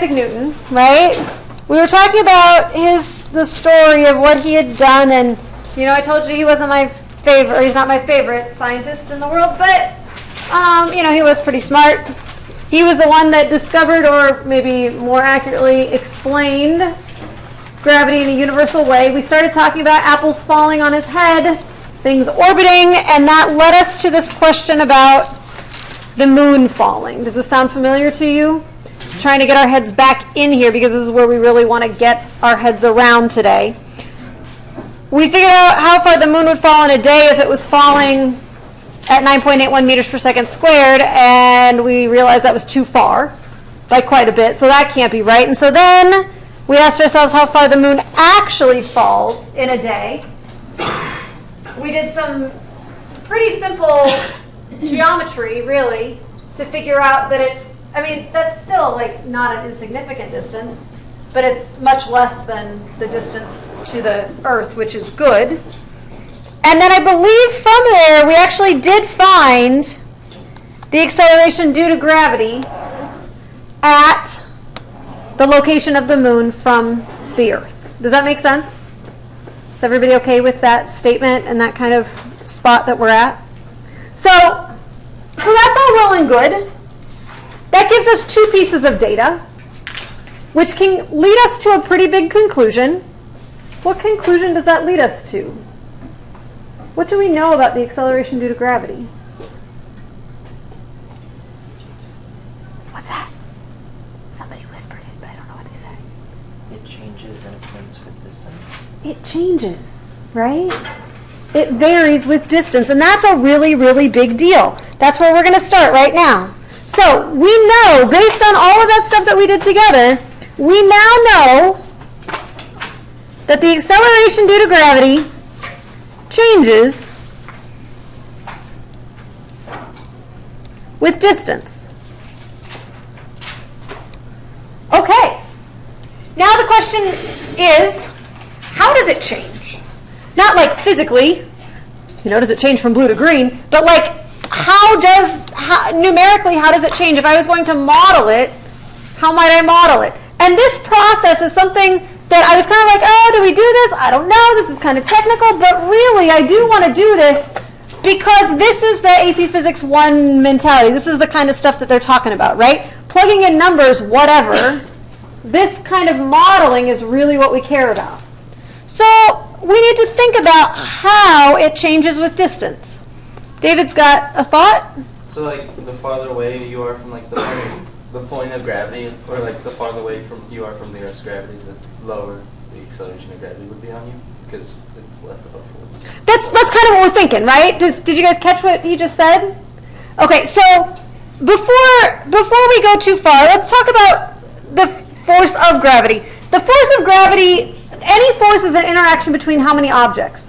Isaac Newton, right? We were talking about the story of what he had done, and I told you he wasn't my favorite, or he's not my favorite scientist in the world, but he was pretty smart. He was the one that discovered, or maybe more accurately explained, gravity in a universal way. We started talking about apples falling on his head, things orbiting, and that led us to this question about the moon falling. Does this sound familiar to you? Just trying to get our heads back in here because this is where we really want to get our heads around today. We figured out how far the moon would fall in a day if it was falling at 9.81 meters per second squared, and we realized that was too far by quite a bit, so that can't be right. And so then we asked ourselves how far the moon actually falls in a day. We did some pretty simple geometry, really, to figure out that that's still not an insignificant distance, but it's much less than the distance to the Earth, which is good. And then I believe from there we actually did find the acceleration due to gravity at the location of the moon from the Earth. Does that make sense? Is everybody okay with that statement and that kind of spot that we're at? So that's all well and good. That gives us two pieces of data, which can lead us to a pretty big conclusion. What conclusion does that lead us to? What do we know about the acceleration due to gravity? What's that? Somebody whispered it, but I don't know what they say. It changes in accordance with distance. It changes, right? It varies with distance, and that's a really, really big deal. That's where we're going to start right now. So we know, based on all of that stuff that we did together, we now know that the acceleration due to gravity changes with distance. Okay. Now the question is, how does it change? Not like physically, does it change from blue to green, but numerically, how does it change? If I was going to model it, how might I model it? And this process is something that I was kind of like, oh, do we do this? I don't know. This is kind of technical, but really I do want to do this because this is the AP Physics 1 mentality. This is the kind of stuff that they're talking about, right? Plugging in numbers, whatever. This kind of modeling is really what we care about. So we need to think about how it changes with distance. David's got a thought? So the farther away you are from the point of gravity, or the farther away you are from the Earth's gravity, the lower the acceleration of gravity would be on you, because it's less of a force. That's kind of what we're thinking, right? Did you guys catch what he just said? Okay, so before we go too far, let's talk about the force of gravity. The force of gravity, any force is an interaction between how many objects?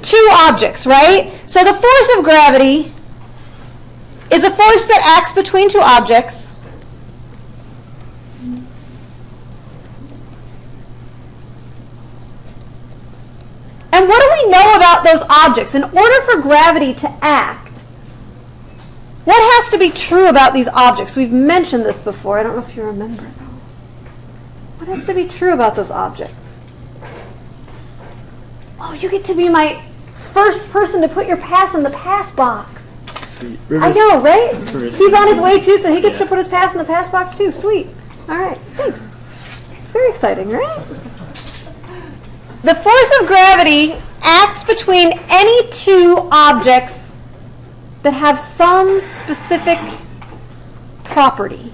Two objects, right? So the force of gravity is a force that acts between two objects. And what do we know about those objects? In order for gravity to act, what has to be true about these objects? We've mentioned this before. I don't know if you remember. What has to be true about those objects? Oh, you get to be my first person to put your pass in the pass box. Sweet. I know, right? He's on his way too, so he gets to put his pass in the pass box too. Sweet. All right, thanks. It's very exciting, right? The force of gravity acts between any two objects that have some specific property.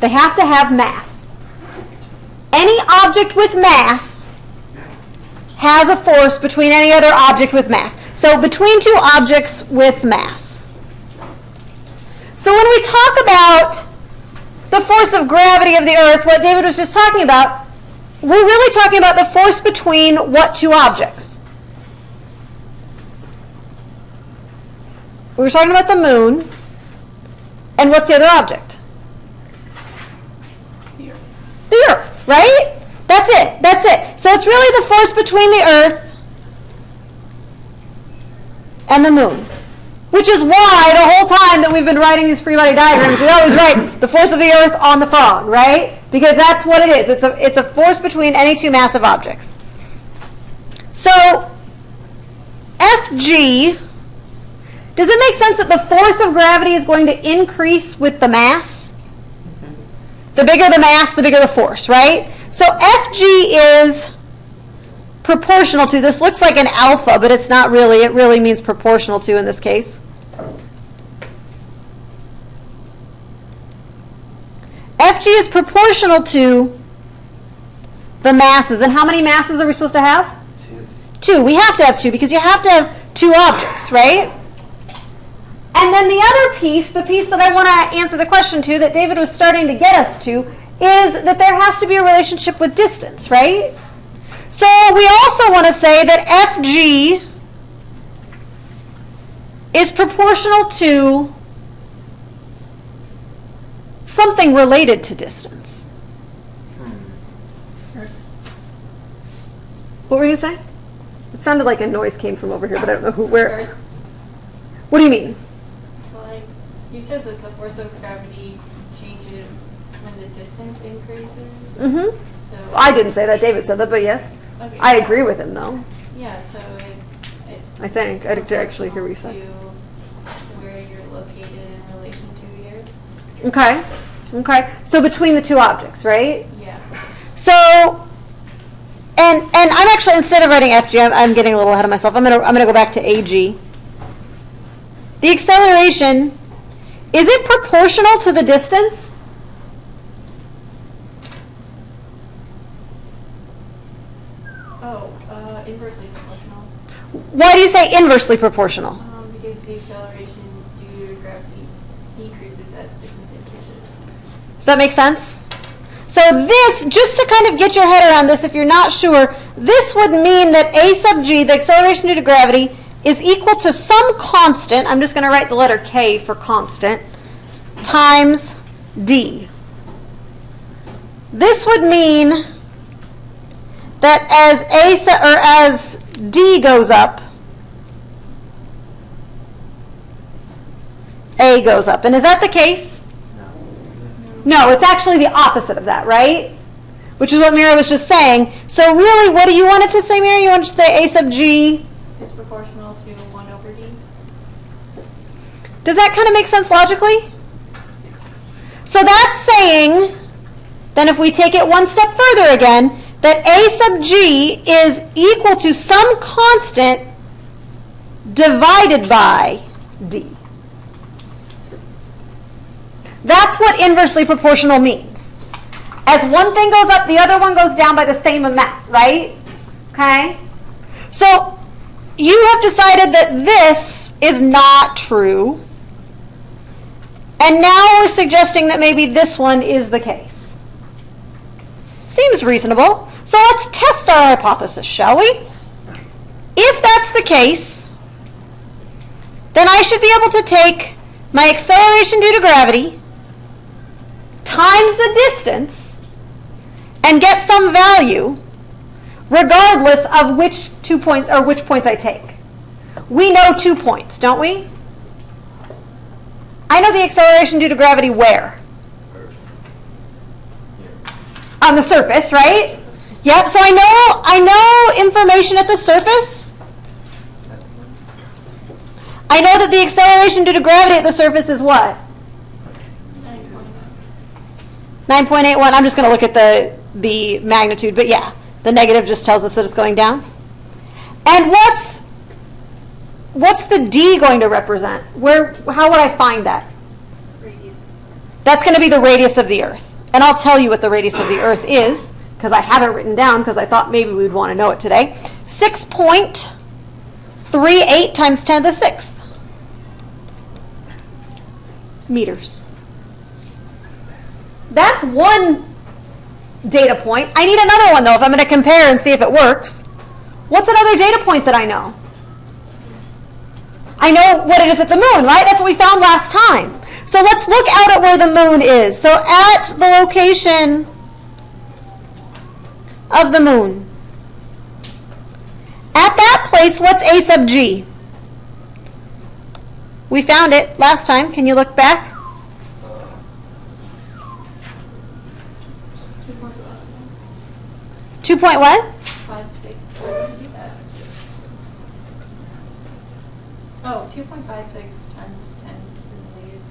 They have to have mass. Any object with mass has a force between any other object with mass. So between two objects with mass. So when we talk about the force of gravity of the Earth, what David was just talking about, we're really talking about the force between what two objects? We were talking about the moon. And what's the other object? The Earth, right? That's it. That's it. So it's really the force between the Earth and the moon. Which is why the whole time that we've been writing these free body diagrams, we always write the force of the earth on the frog, right? Because that's what it is. It's a force between any two massive objects. So, Fg, does it make sense that the force of gravity is going to increase with the mass? The bigger the mass, the bigger the force, right? So Fg is proportional to, this looks like an alpha, but it's not really. It really means proportional to in this case. Fg is proportional to the masses. And how many masses are we supposed to have? Two. We have to have two because you have to have two objects, right? And then the other piece, the piece that I want to answer the question to, that David was starting to get us to, is that there has to be a relationship with distance, right? So we also want to say that Fg is proportional to something related to distance. What were you saying? It sounded like a noise came from over here, but I don't know where. What do you mean? Like, you said that the force of gravity changes when the distance increases. Mm-hmm. So I didn't say that. David said that, but yes. Okay. I agree with him, though. Yeah, so I think. I did actually hear what you said. to where you're located in relation to the Earth. Okay. Okay. So between the two objects, right? Yeah. So, and I'm actually, instead of writing Fg, I'm getting a little ahead of myself. I'm gonna go back to Ag. The acceleration, is it proportional to the distance? Oh, inversely proportional. Why do you say inversely proportional? Because the acceleration due to gravity decreases as distance increases. Does that make sense? So this, just to kind of get your head around this, if you're not sure, this would mean that A sub g, the acceleration due to gravity, is equal to some constant, I'm just going to write the letter K for constant, times d. This would mean that as d goes up, A goes up. And is that the case? No, it's actually the opposite of that, right? Which is what Mira was just saying. So really, what do you want it to say, Mira? You want it to say A sub g? It's proportional to 1 over d. Does that kind of make sense logically? So that's saying, then if we take it one step further again, that A sub g is equal to some constant divided by d. That's what inversely proportional means. As one thing goes up, the other one goes down by the same amount, right? Okay? So you have decided that this is not true. And now we're suggesting that maybe this one is the case. Seems reasonable. So let's test our hypothesis, shall we? If that's the case, then I should be able to take my acceleration due to gravity times the distance and get some value regardless of which points I take. We know 2 points, don't we? I know the acceleration due to gravity where? On the surface, right? Yep, so I know information at the surface. I know that the acceleration due to gravity at the surface is what? 9.81. I'm just going to look at the magnitude, but yeah, the negative just tells us that it's going down. And what's the d going to represent? How would I find that? Radius. That's going to be the radius of the Earth. And I'll tell you what the radius of the Earth is, because I have it written down, because I thought maybe we'd want to know it today. 6.38 times 10 to the 6th meters. That's one data point. I need another one, though, if I'm going to compare and see if it works. What's another data point that I know? I know what it is at the moon, right? That's what we found last time. So let's look out at where the moon is. So at the location of the moon. At that place, what's A sub g? We found it last time. Can you look back? 2 point what? 5, 6. Where did you do that? Oh, 2.56 times 10 to the negative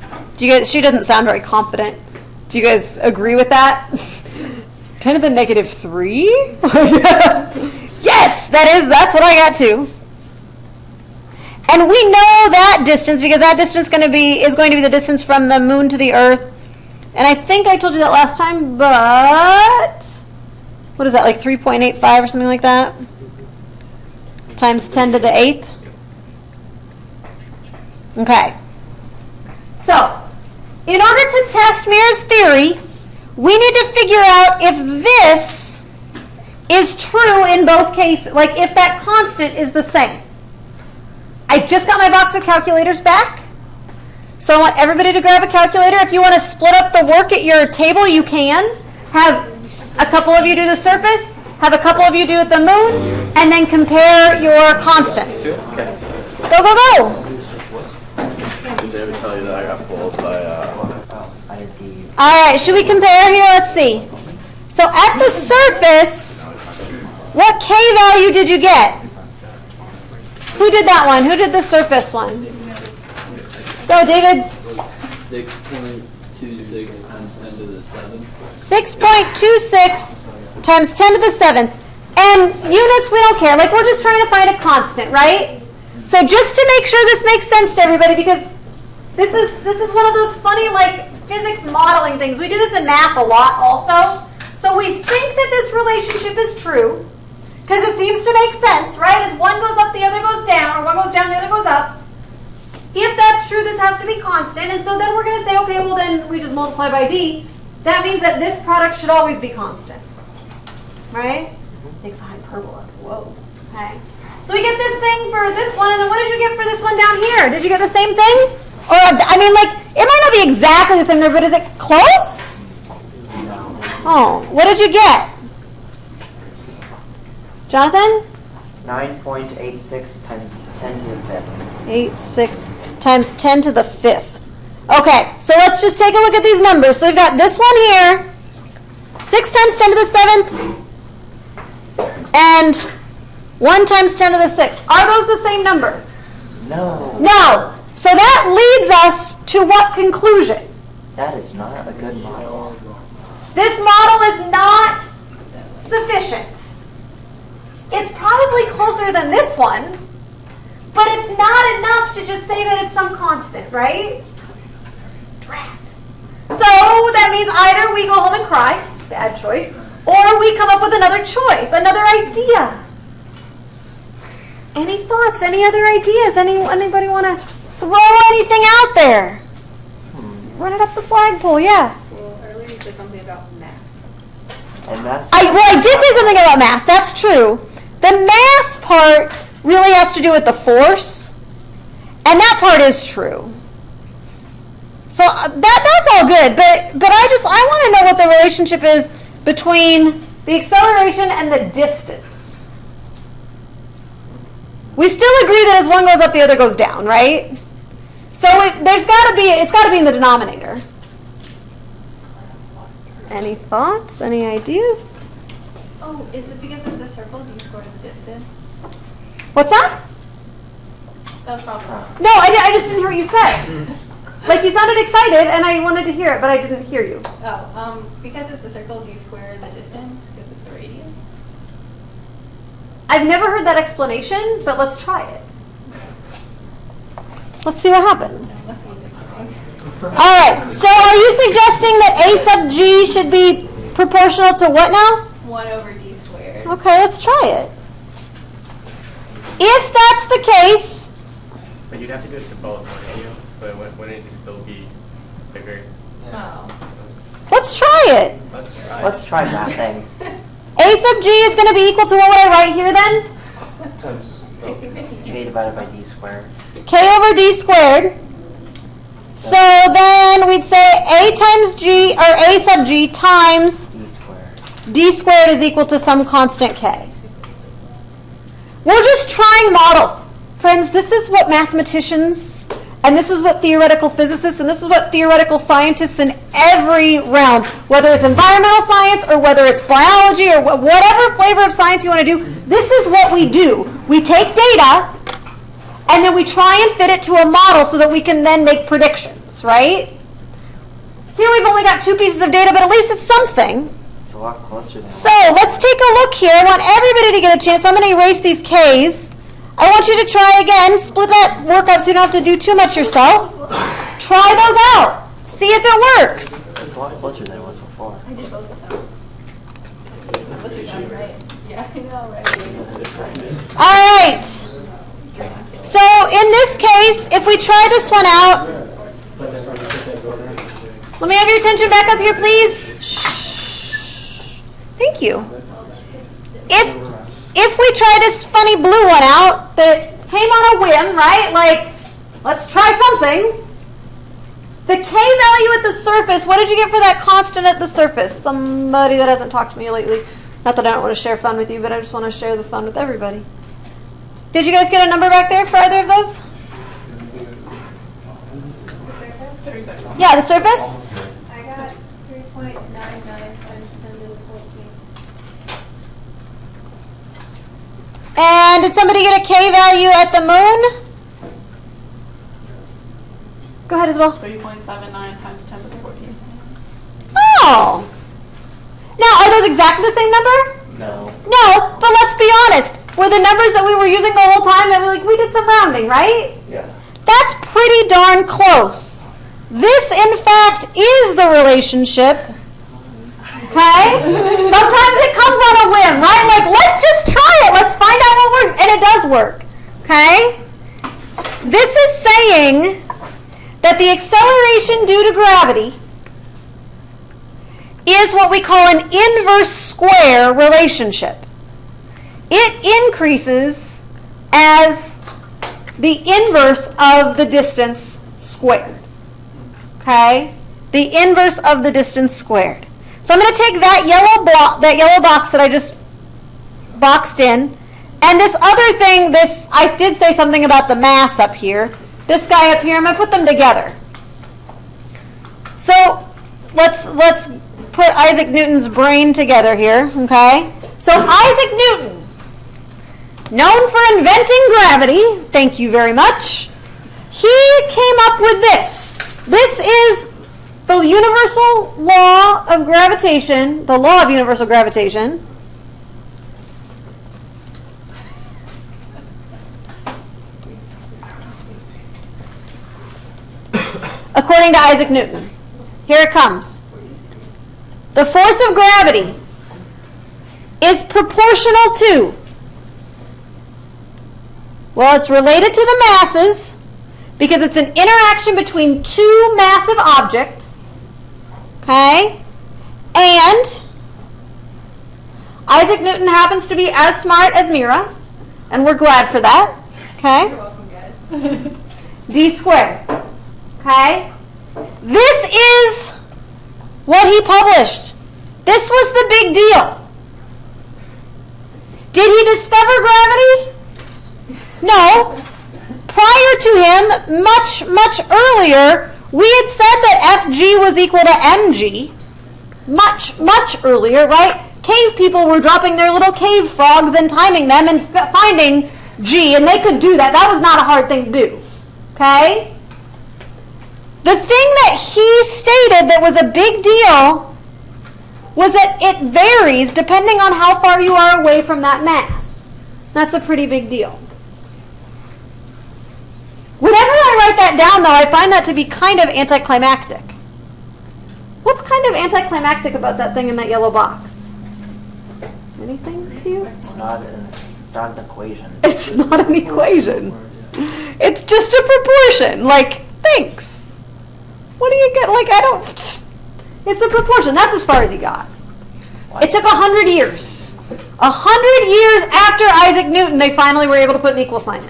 3. Do you guys? She doesn't sound very confident. Do you guys agree with that? 10 to the negative 3? Yes, that's what I got too. And we know that distance because that distance is going to be the distance from the moon to the earth. And I think I told you that last time, but what is that, like 3.85 or something like that? Times 10 to the 8th? Okay. So, in order to test Mir's theory, we need to figure out if this is true in both cases, like if that constant is the same. I just got my box of calculators back, so I want everybody to grab a calculator. If you want to split up the work at your table, you can. Have a couple of you do the surface, have a couple of you do the moon, and then compare your constants. Okay. Go, go, go! Did they ever tell you that I got pulled by All right, should we compare here? Let's see. So at the surface, what K value did you get? Who did that one? Who did the surface one? Go, David. 6.26 times 10 to the 7th? 6.26 times 10 to the 7th. And units, we don't care. Like, we're just trying to find a constant, right? So just to make sure this makes sense to everybody, because this is one of those funny, like, physics modeling things. We do this in math a lot also. So we think that this relationship is true, because it seems to make sense, right? As one goes up, the other goes down, or one goes down, the other goes up. If that's true, this has to be constant. And so then we're going to say, okay, well then we just multiply by d. That means that this product should always be constant. Right? Makes a hyperbola. Whoa. Okay. So we get this thing for this one, and then what did you get for this one down here? Did you get the same thing? Or, I mean, like, it might not be exactly the same number, but is it close? Oh, what did you get? Jonathan? 9.86 times 10 to the 5th. 86 times 10 to the 5th. Okay, so let's just take a look at these numbers. So we've got this one here, 6 times 10 to the 7th, and 1 times 10 to the 6th. Are those the same number? No. No. So that leads us to what conclusion? That is not a good model. This model is not sufficient. It's probably closer than this one, but it's not enough to just say that it's some constant, right? Drat. So that means either we go home and cry, bad choice, or we come up with another choice, another idea. Any thoughts? Any other ideas? Anybody want to throw anything out there? Run it up the flagpole, yeah. Well, earlier you said something about mass. And that's I did say something about mass. That's true. The mass part really has to do with the force, and that part is true. So that's all good, but I want to know what the relationship is between the acceleration and the distance. We still agree that as one goes up, the other goes down, right? So it's got to be in the denominator. Any thoughts? Any ideas? Oh, is it because it's a circle, d squared the distance? What's that? That was probably wrong. No, I just didn't hear what you said. Like, you sounded excited, and I wanted to hear it, but I didn't hear you. Oh, because it's a circle, d squared the distance, because it's a radius. I've never heard that explanation, but let's try it. Let's see what happens. That's easy to say. All right, so are you suggesting that a sub g should be proportional to what now? 1 over d squared. Okay, let's try it. If that's the case, But you'd have to do it to both, wouldn't you? So it wouldn't it still be bigger? Oh. let's try it. Let's try. Let's try that thing. A sub g is going to be equal to what would I write here then? Times. J divided by d squared. K over d squared. So then we'd say a times g, or a sub g times D squared. d squared is equal to some constant k. We're just trying models. friends, this is what mathematicians, and this is what theoretical physicists, and this is what theoretical scientists in every realm, whether it's environmental science or whether it's biology or whatever flavor of science you want to do, this is what we do. We take data, and then we try and fit it to a model so that we can then make predictions, right? Here we've only got 2 pieces of data, but at least it's something. It's a lot closer than So let's take a look here. I want everybody to get a chance. I'm going to erase these K's. I want you to try again. Split that work up so you don't have to do too much yourself. Try those out. See if it works. It's a lot closer than it was before. I did both of them. Must have done right. Yeah, I know, right? All right. So in this case, if we try this one out, let me have your attention back up here, please. Shh. Thank you. If we try this funny blue one out that came on a whim, right? Like, let's try something. The K value at the surface, what did you get for that constant at the surface? Somebody that hasn't talked to me lately. Not that I don't want to share fun with you, but I just want to share the fun with everybody. Did you guys get a number back there for either of those? The surface? Yeah, the surface? I got 3.99 times 10 to the 14. And did somebody get a K value at the moon? Go ahead as well. 3.79 times 10 to the 14. Oh. Now, are those exactly the same number? No. No, but let's be honest. Were the numbers that we were using the whole time that we did some rounding, right? Yeah. That's pretty darn close. This, in fact, is the relationship. Okay? Sometimes it comes on a whim, right? Like, let's just try it. Let's find out what works. And it does work. Okay? This is saying that the acceleration due to gravity is what we call an inverse square relationship. It increases as the inverse of the distance squared. Okay? The inverse of the distance squared. So I'm going to take that yellow box that I just boxed in, and this other thing, I did say something about the mass up here. This guy up here, I'm going to put them together. So let's put Isaac Newton's brain together here, okay? So Isaac Newton, known for inventing gravity, thank you very much, he came up with this. This is the Universal Law of Gravitation, the law of universal gravitation. According to Isaac Newton. Here it comes. The force of gravity is proportional to, well, it's related to the masses because it's an interaction between 2 massive objects, okay? And Isaac Newton happens to be as smart as Mira, and we're glad for that, okay? You're welcome, guys. D squared, okay? This is what he published. This was the big deal. Did he discover gravity? No. Prior to him, much, much earlier, we had said that Fg was equal to mg. Much, much earlier, right? Cave people were dropping their little cave frogs and timing them and finding g, and they could do that. That was not a hard thing to do. Okay? The thing that he stated that was a big deal was that it varies depending on how far you are away from that mass. That's a pretty big deal. Whenever I write that down, though, I find that to be kind of anticlimactic. What's kind of anticlimactic about that thing in that yellow box? Anything to you? It's not an equation. It's not an equation. It's just a proportion. Like, thanks. What do you get? Like, I don't... It's a proportion. That's as far as he got. It took 100 years. 100 years after Isaac Newton, they finally were able to put an equal sign in.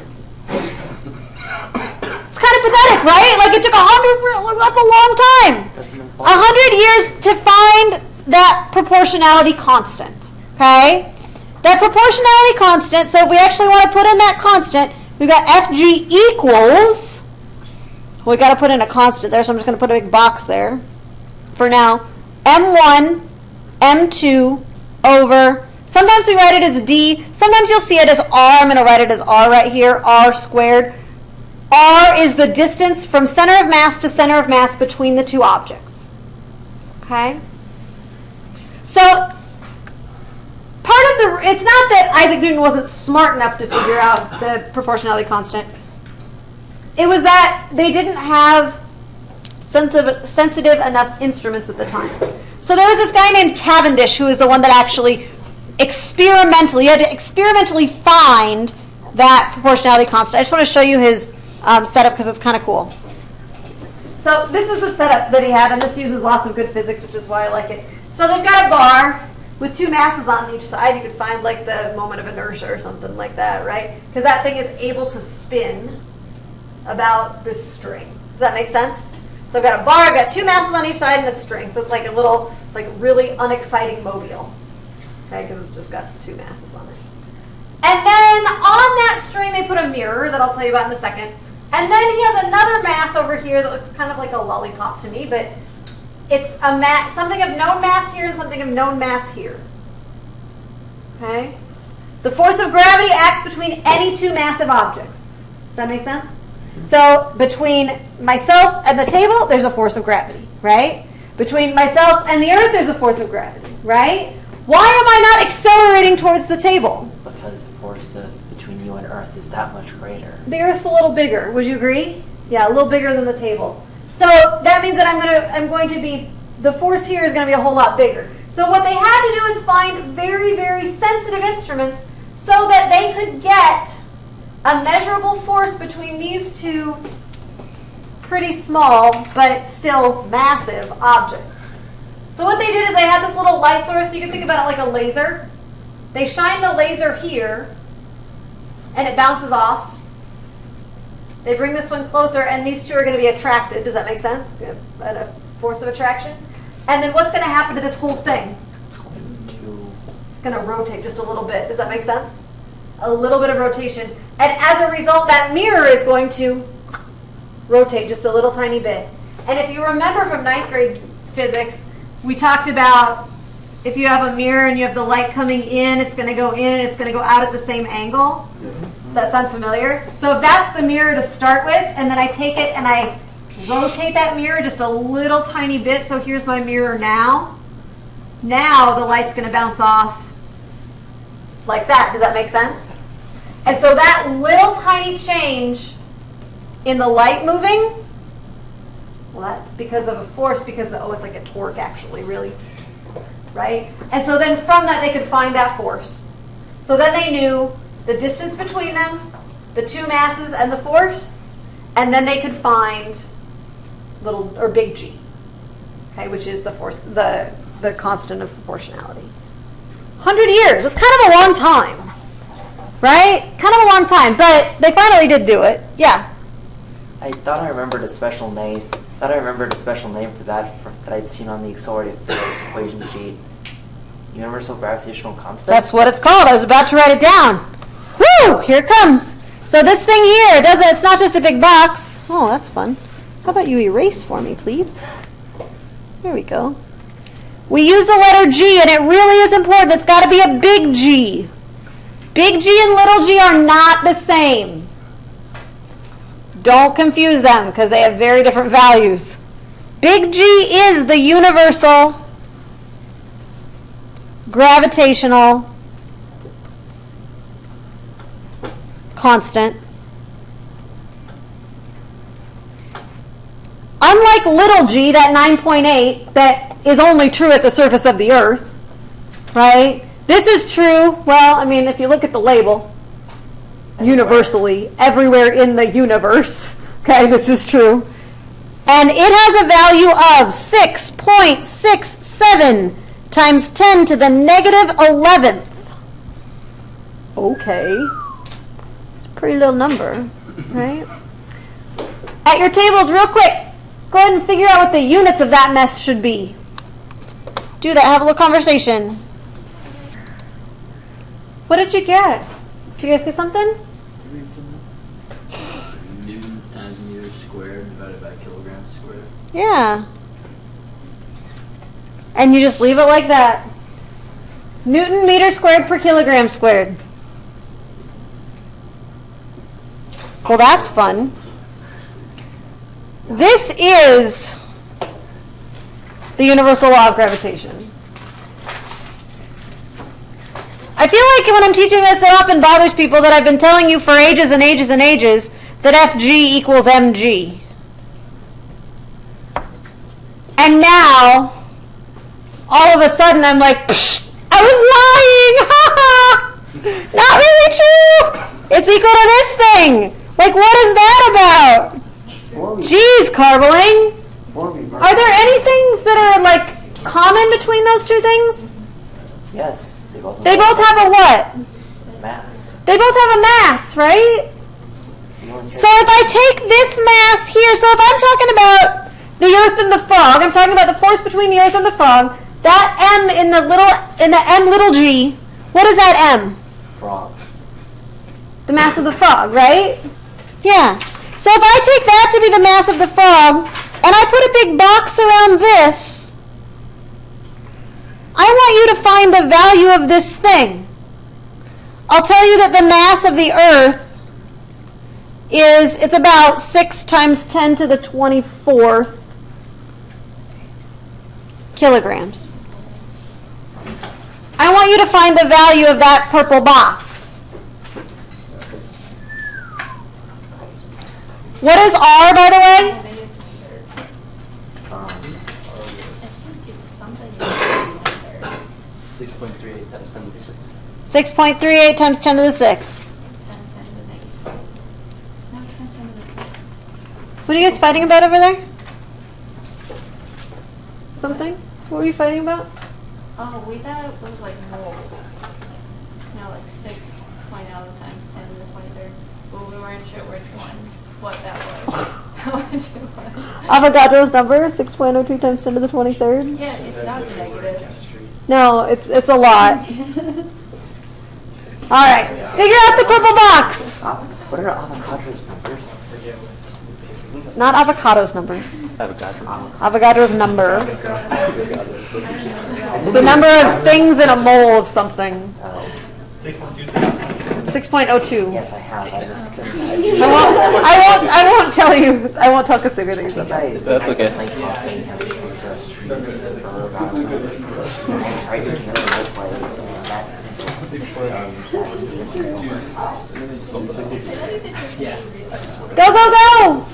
It's kind of pathetic, right? Like, it took 100... That's a long time. 100 years to find that proportionality constant. Okay? That proportionality constant, so if we actually want to put in that constant, we've got Fg equals, we got to put in a constant there, so I'm just going to put a big box there for now. M1, M2 over, sometimes we write it as D, sometimes you'll see it as R. I'm going to write it as R right here, R squared. R is the distance from center of mass to center of mass between the two objects. Okay? So, part of the, it's not that Isaac Newton wasn't smart enough to figure out the proportionality constant. It was that they didn't have sensitive enough instruments at the time. So there was this guy named Cavendish who was the one that actually experimentally, he had to experimentally find that proportionality constant. I just want to show you his setup because it's kind of cool. So this is the setup that he had, and this uses lots of good physics, which is why I like it. So they've got a bar with two masses on each side. You could find like the moment of inertia or something like that, right? Because that thing is able to spin about this string. Does that make sense? So I've got a bar, I've got two masses on each side and a string. So it's like a little, like really unexciting mobile. Okay, because it's just got two masses on it. And then on that string they put a mirror that I'll tell you about in a second. And then he has another mass over here that looks kind of like a lollipop to me, but it's a mass, something of known mass here and something of known mass here. Okay? The force of gravity acts between any two massive objects. Does that make sense? So between myself and the table, there's a force of gravity, right? Between myself and the earth, there's a force of gravity, right? Why am I not accelerating towards the table? Because the force between you and Earth is that much greater. The Earth's a little bigger. Would you agree? Yeah, a little bigger than the table. So that means that I'm going to be, the force here is going to be a whole lot bigger. So what they had to do is find very, very sensitive instruments so that they could get a measurable force between these two pretty small but still massive objects. So what they did is they had this little light source. So you can think about it like a laser. They shine the laser here, and it bounces off. They bring this one closer, and these two are going to be attracted. Does that make sense? A force of attraction. And then what's going to happen to this whole thing? It's going to rotate just a little bit. Does that make sense? A little bit of rotation. And as a result, that mirror is going to rotate just a little tiny bit. And if you remember from 9th grade physics, we talked about if you have a mirror and you have the light coming in, it's going to go in and it's going to go out at the same angle. Does that sound familiar? So if that's the mirror to start with, and then I take it and I rotate that mirror just a little tiny bit, so here's my mirror now. Now the light's going to bounce off like that. Does that make sense? And so that little tiny change in the light moving, well, that's because of a force, because, it's like a torque actually, really, right? And so then from that they could find that force. So then they knew the distance between them, the two masses and the force, and then they could find little, or big G, okay, which is the force, the constant of proportionality. 100 years, that's kind of a long time, right? Kind of a long time, but they finally did do it. Yeah. I thought I remembered a special name. For that that I'd seen on the accelerated physics equation sheet. Universal gravitational constant. That's what it's called. I was about to write it down. Woo! Here it comes. So this thing here, it's not just a big box. Oh, that's fun. How about you erase for me, please? There we go. We use the letter G, and it really is important. It's got to be a big G. Big G and little g are not the same. Don't confuse them because they have very different values. Big G is the universal gravitational constant. Unlike little g, that 9.8, that is only true at the surface of the Earth, right? This is true, well, I mean, if you look at the label, universally, everywhere in the universe, okay, this is true. And it has a value of 6.67 times 10 to the negative 11th. Okay. It's a pretty little number, right? At your tables, real quick, go ahead and figure out what the units of that mess should be. Do that, have a little conversation. What did you get? Did you guys get something? Yeah. And you just leave it like that. Newton meter squared per kilogram squared. Well, that's fun. This is the universal law of gravitation. I feel like when I'm teaching this, it often bothers people that I've been telling you for ages and ages and ages that Fg equals mg. And now, all of a sudden, I'm like, psh, I was lying! Not really true! It's equal to this thing! Like, what is that about? Jeez, Carbling! Are there any things that are, like, common between those two things? Yes. They both have a what? Mass. They both have a mass, right? So if I take this mass here, so if I'm talking about the Earth and the frog, I'm talking about the force between the Earth and the frog, that m in the m little g, what is that m? Frog. The mass of the frog, right? Yeah. So if I take that to be the mass of the frog, and I put a big box around this, I want you to find the value of this thing. I'll tell you that the mass of the Earth it's about 6 times 10 to the 24th kilograms. I want you to find the value of that purple box. What is R, by the way? 6.38 times 10 to the 6th. 6.38 times 10 to the 6th. What are you guys fighting about over there? Something? What were you fighting about? Oh, we thought it was like moles. You know, like 6.0 times 10 to the 23rd. But we weren't sure which one, what that was. How much it was. Avogadro's number, 6.02 times 10 to the 23rd. Yeah, it's not negative. No, it's a lot. All right, figure out the purple box. What are Avogadro's numbers? Not avocado's numbers. Avogadro. Avogadro's number. It's the number of things in a mole of something. 6.26. 6.02. Yes, I have. I just couldn't. I won't tell you. I won't tell Kasuga that you said that. That's okay. Go, go, go!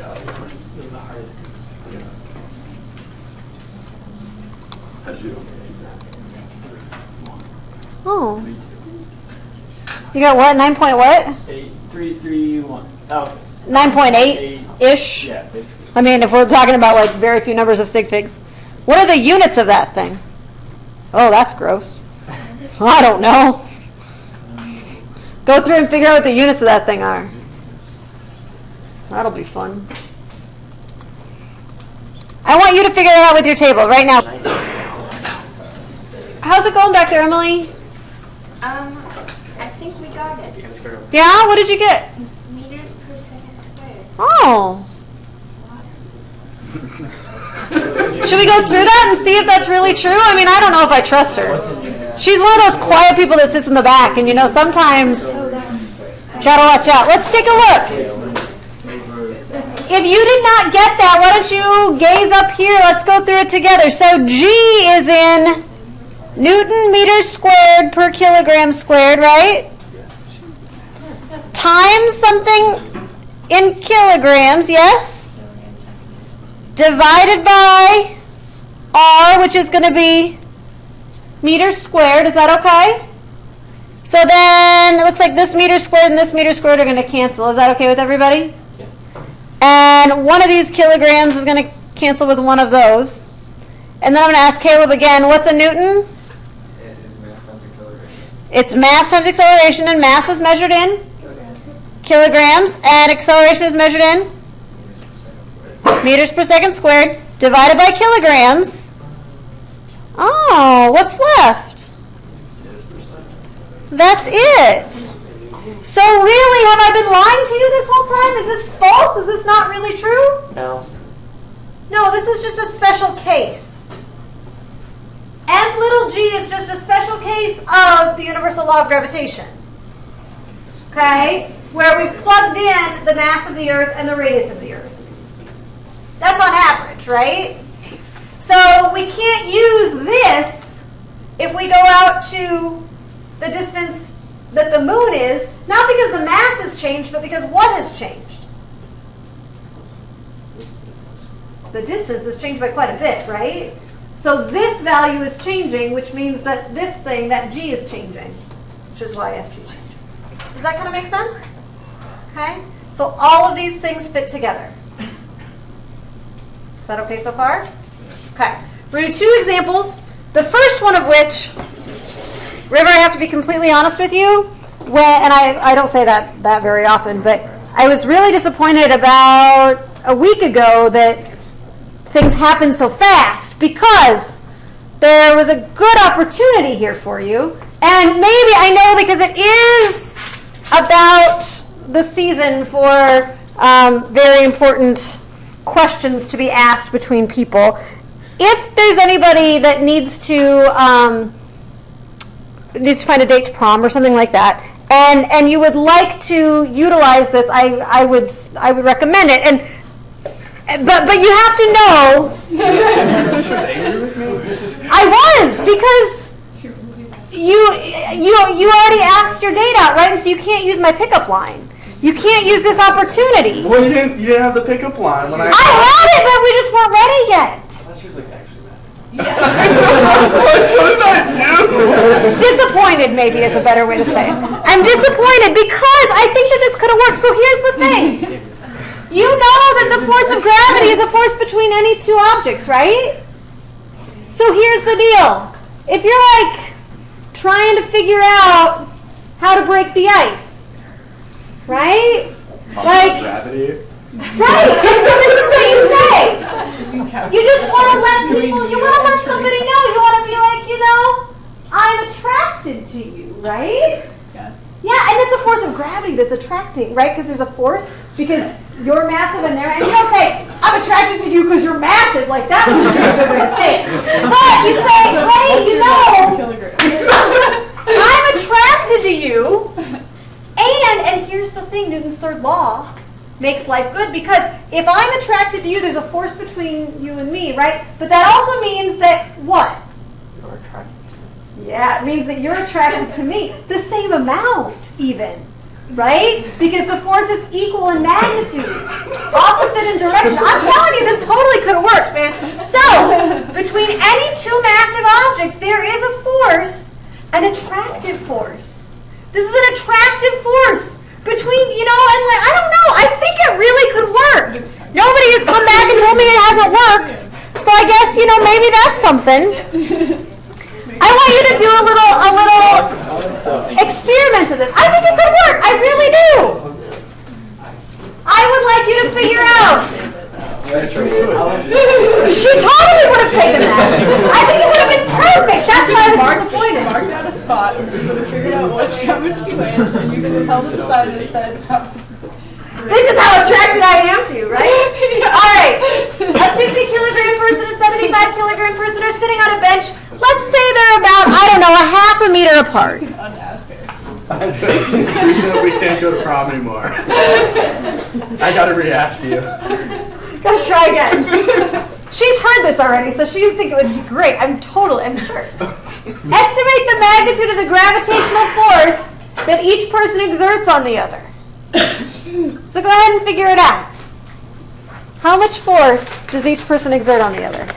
Oh. You got what? 9 point what? 8331. Oh. 9.8-ish? Yeah, basically. I mean, if we're talking about like very few numbers of sig figs. What are the units of that thing? Oh, that's gross. I don't know. Go through and figure out what the units of that thing are. That'll be fun. I want you to figure that out with your table right now. How's it going back there, Emily? I think we got it. Yeah? What did you get? Meters per second squared. Oh. Should we go through that and see if that's really true? I mean, I don't know if I trust her. She's one of those quiet people that sits in the back, and you know, sometimes gotta watch out. Let's take a look. If you did not get that, why don't you gaze up here? Let's go through it together. So G is in Newton meters squared per kilogram squared, right? Times something in kilograms, yes? Divided by R, which is going to be meters squared. Is that okay? So then it looks like this meter squared and this meter squared are going to cancel. Is that okay with everybody? Yeah. And one of these kilograms is going to cancel with one of those. And then I'm going to ask Caleb again, what's a Newton? It is mass times acceleration. It's mass times acceleration, and mass is measured in kilograms, and acceleration is measured in meters per second squared, divided by kilograms. Oh, what's left? That's it. So really, have I been lying to you this whole time? Is this false? Is this not really true? No. No, this is just a special case. M little g is just a special case of the universal law of gravitation. Okay? Where we've plugged in the mass of the Earth and the radius of the Earth. That's on average, right? So we can't use this if we go out to the distance that the moon is, not because the mass has changed, but because what has changed? The distance has changed by quite a bit, right? So this value is changing, which means that this thing, that g, is changing, which is why FG changes. Does that kind of make sense? Okay? So all of these things fit together. Is that okay so far? Okay. We're going to do 2 examples. The first one of which, River, I have to be completely honest with you, and I don't say that very often, but I was really disappointed about a week ago that things happened so fast because there was a good opportunity here for you. And maybe, I know because it is about the season for very important questions to be asked between people. If there's anybody that needs to find a date to prom or something like that, and you would like to utilize this, I would recommend it. But you have to know. I was, because you already asked your date out, right? And so you can't use my pickup line. You can't use this opportunity. Well, you didn't have the pickup line when I had it, but we just weren't ready yet. She was like, actually, Yeah. what did I do? Disappointed, maybe, is a better way to say it. I'm disappointed because I think that this could have worked. So here's the thing. You know that the force of gravity is a force between any 2 objects, right? So here's the deal. If you're like trying to figure out how to break the ice, right? Like gravity. Right. And so this is what you say. You just want to let people, you want to let somebody know. You want to be like, I'm attracted to you, right? Yeah, and it's a force of gravity that's attracting, right? Because there's a force, because you're massive and they're, and you don't say, I'm attracted to you because you're massive, like that would be a good way to say it. But you say, hey, I'm attracted to you, and here's the thing, Newton's third law makes life good, because if I'm attracted to you, there's a force between you and me, right? But that also means that what? You're attracted to me. Yeah, it means that you're attracted to me. The same amount, even. Right? Because the force is equal in magnitude. Opposite in direction. I'm telling you, this totally could have worked, man. So, between any 2 massive objects, there is a force, an attractive force. This is an attractive force between, and I don't know, I think it really could work. Nobody has come back and told me it hasn't worked. So I guess, maybe that's something. I want you to do a little experiment of this. I think it could work. I really do. I would like you to figure out. She totally would have taken that. I think it would have been perfect. That's why I was disappointed. Marked out a spot and you would have figured out how much she weighs, and you could have held it aside and said, this is how attracted I am to you, right? All right. A 50-kilogram person, a 75-kilogram person are sitting on a bench. Let's say they're about, a half a meter apart. unasked her. Teresa, we can't go to prom anymore. I gotta re-ask you. Gotta try again. She's heard this already, so she would think it would be great. I'm sure. Estimate the magnitude of the gravitational force that each person exerts on the other. So go ahead and figure it out. How much force does each person exert on the other?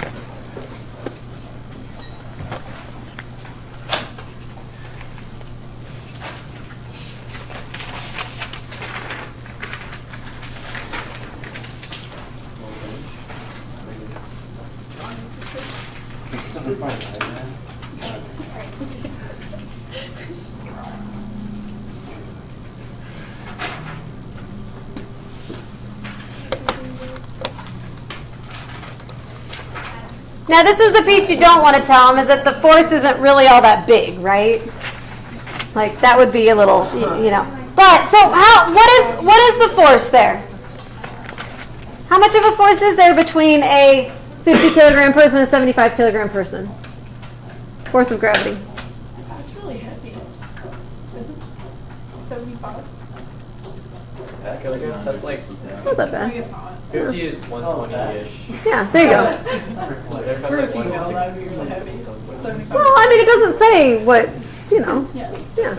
Now this is the piece you don't want to tell them, is that the force isn't really all that big, right? Like that would be a little, But so what is the force there? How much of a force is there between a 50 kilogram person and a 75 kilogram person? Force of gravity. That's really heavy. Isn't it? 75? Kilograms? That's like, It's not that I bad. guess not. 50 is 120-ish. Yeah, there you go. For a female, that would be really heavy. 75. Well, I mean, it doesn't say what, you know. Yeah. Yeah.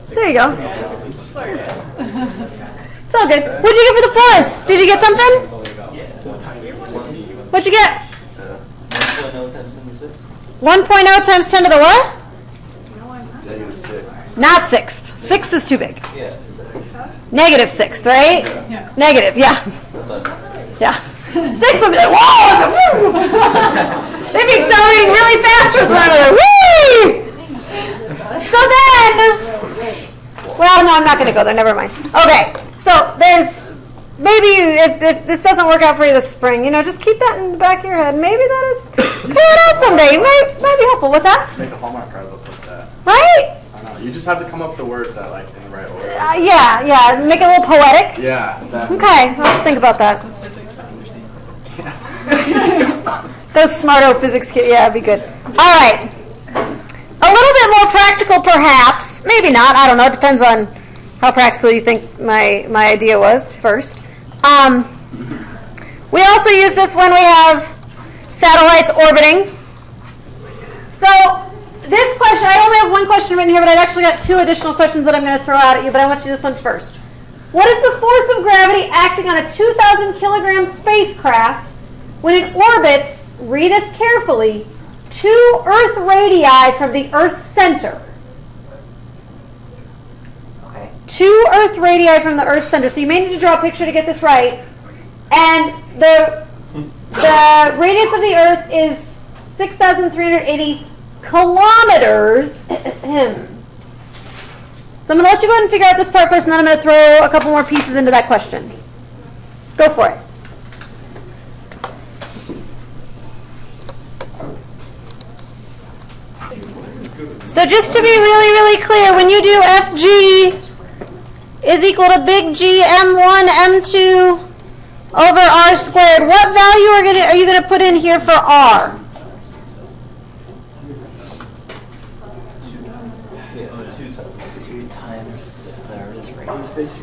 There you go. Yeah. Sorry, guys. It's all good. What'd you get for the force? Did you get something? What'd you get? 1.0 times 10 to 6. 1.0 times 10 to the what? -6. Not sixth. Sixth is too big. Yeah, exactly. Negative sixth, right? Yeah. Negative, yeah. That's what I'm saying. Yeah. Six would be like, whoa! They'd be accelerating really fast towards one another. Whee! So then, well, no, I'm not going to go there. Never mind. Okay, so there's, maybe if this doesn't work out for you this spring, you know, just keep that in the back of your head. Maybe that'll pull it out someday. Might be helpful. What's that? Make a Hallmark card look like that. Right? I know. You just have to come up with the words that like in the right order. Yeah. Make it a little poetic. Yeah. Exactly. Okay, let's think about that. Physics foundation. Those smarto physics kids, yeah, it'd be good. All right. A little bit more practical, perhaps. Maybe not. I don't know. It depends on how practical you think my idea was first. We also use this when we have satellites orbiting. So this question, I only have one question written here, but I've actually got two additional questions that I'm going to throw out at you, but I want you to do this one first. What is the force of gravity acting on a 2,000 kilogram spacecraft when it orbits, read this carefully, 2 Earth radii from the Earth's center? Okay. 2 Earth radii from the Earth's center. So you may need to draw a picture to get this right. And the radius of the Earth is 6,380 kilometers. So I'm going to let you go ahead and figure out this part first, and then I'm going to throw a couple more pieces into that question. Go for it. So just to be really, really clear, when you do FG is equal to big G M1 M2 over R squared, what value are you going to put in here for R?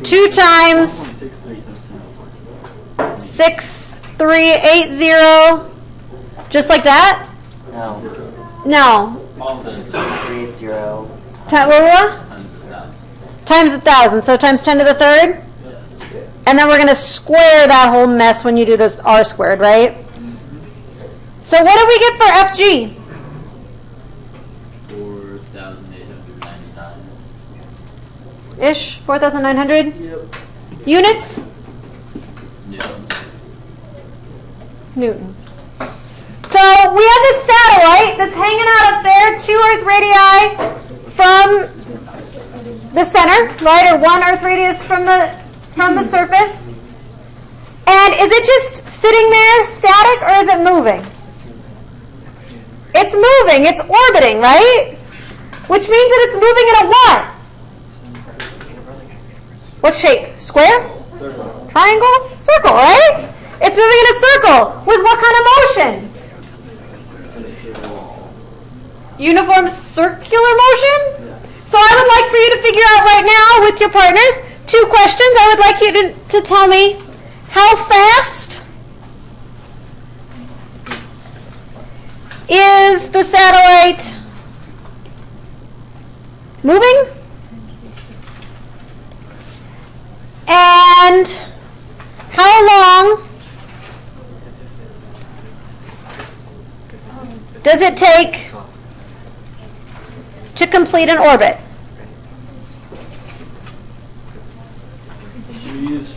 Two times 6380, just like that? No. No. 380. Times 1,000, so times 10 to the third? And then we're going to square that whole mess when you do this R squared, right? So what do we get for FG? 4,899. Ish, 4,900? Yep. Units? Newtons. Newtons. So we have this satellite that's hanging out up there, 2 Earth radii from the center, right, or 1 Earth radius from the surface. And is it just sitting there static, or is it moving? It's moving. It's orbiting, right? Which means that it's moving in a what? What shape? Square? Circle. Triangle? Circle, right? It's moving in a circle. With what kind of motion? Uniform circular motion? So I would like for you to figure out right now with your partners 2 questions. I would like you to tell me how fast is the satellite moving? And how long does it take to complete an orbit? Should we use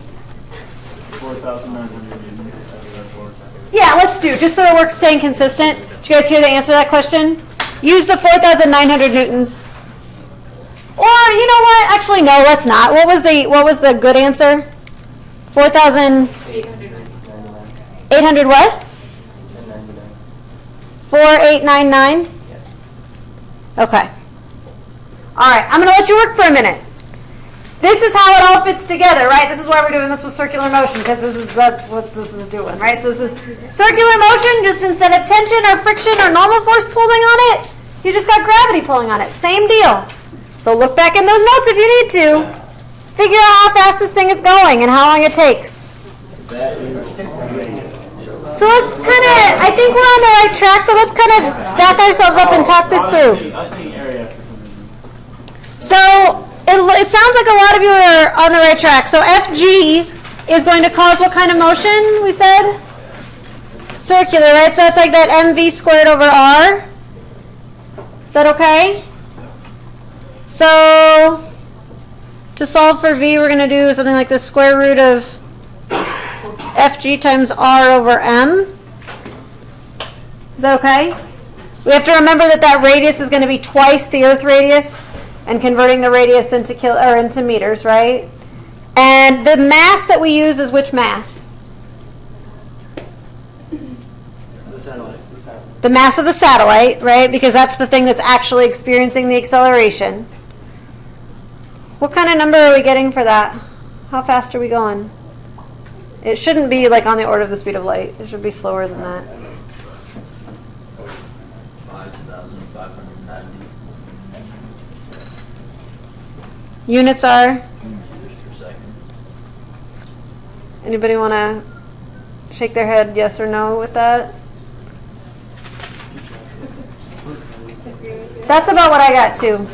4,900 units? Yeah, let's do, just so that we're staying consistent. Did you guys hear the answer to that question? Use the 4,900 newtons. Or, you know what? Actually, no, let's not. What was the good answer? 4,800 what? 4899? Okay. All right, I'm going to let you work for a minute. this is how it all fits together, right? This is why we're doing this with circular motion, because that's what this is doing, right? So this is circular motion, just instead of tension or friction or normal force pulling on it, you just got gravity pulling on it. Same deal. So look back in those notes if you need to. Figure out how fast this thing is going and how long it takes. So let's kind of, I think we're on the right track, but let's kind of back ourselves up and talk this through. So it sounds like a lot of you are on the right track. So FG is going to cause what kind of motion, we said? Circular, right? So it's like that mv squared over r. Is that okay? So to solve for v, we're going to do something like the square root of Fg times r over m. Is that okay? We have to remember that that radius is going to be twice the Earth radius, and converting the radius into into meters, right? And the mass that we use is which mass? The mass of the satellite, right? Because that's the thing that's actually experiencing the acceleration. What kind of number are we getting for that? How fast are we going? It shouldn't be like on the order of the speed of light. It should be slower than that. 5,590 Units are? meters per second. Anybody want to shake their head yes or no with that? That's about what I got too.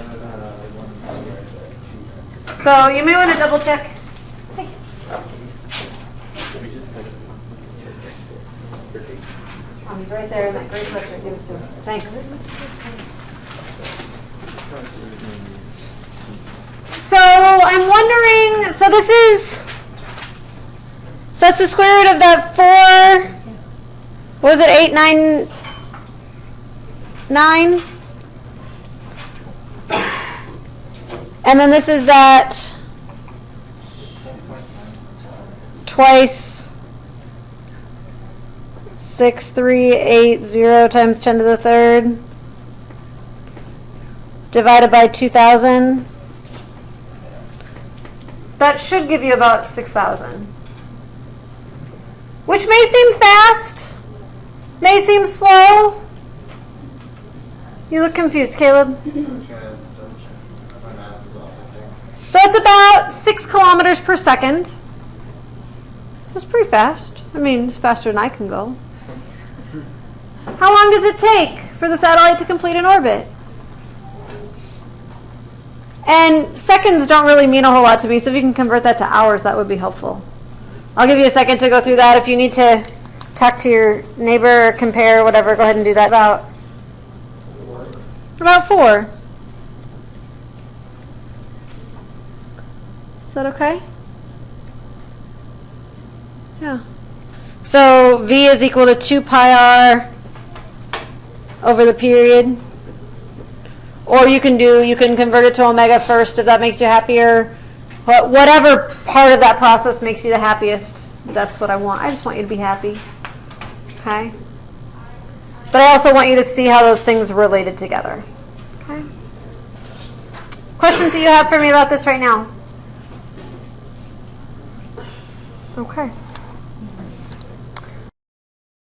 So you may want to double check. Hey. He's right there in that gray sweatshirt. Give it to him. Thanks. So I'm wondering, so that's the square root of that 4, what was it, 8, 9, 9? And then this is that twice 6380 times 10 to the third divided by 2,000. That should give you about 6,000. Which may seem fast, may seem slow. You look confused, Caleb. So it's about 6 kilometers per second. That's pretty fast. I mean, it's faster than I can go. How long does it take for the satellite to complete an orbit? And seconds don't really mean a whole lot to me, so if you can convert that to hours, that would be helpful. I'll give you a second to go through that. If you need to talk to your neighbor or compare or whatever, go ahead and do that. About 4. Is that okay? Yeah. So V is equal to 2 pi r over the period. Or you can convert it to omega first if that makes you happier. But whatever part of that process makes you the happiest, that's what I want. I just want you to be happy. Okay? But I also want you to see how those things are related together. Okay? Questions that you have for me about this right now? Okay.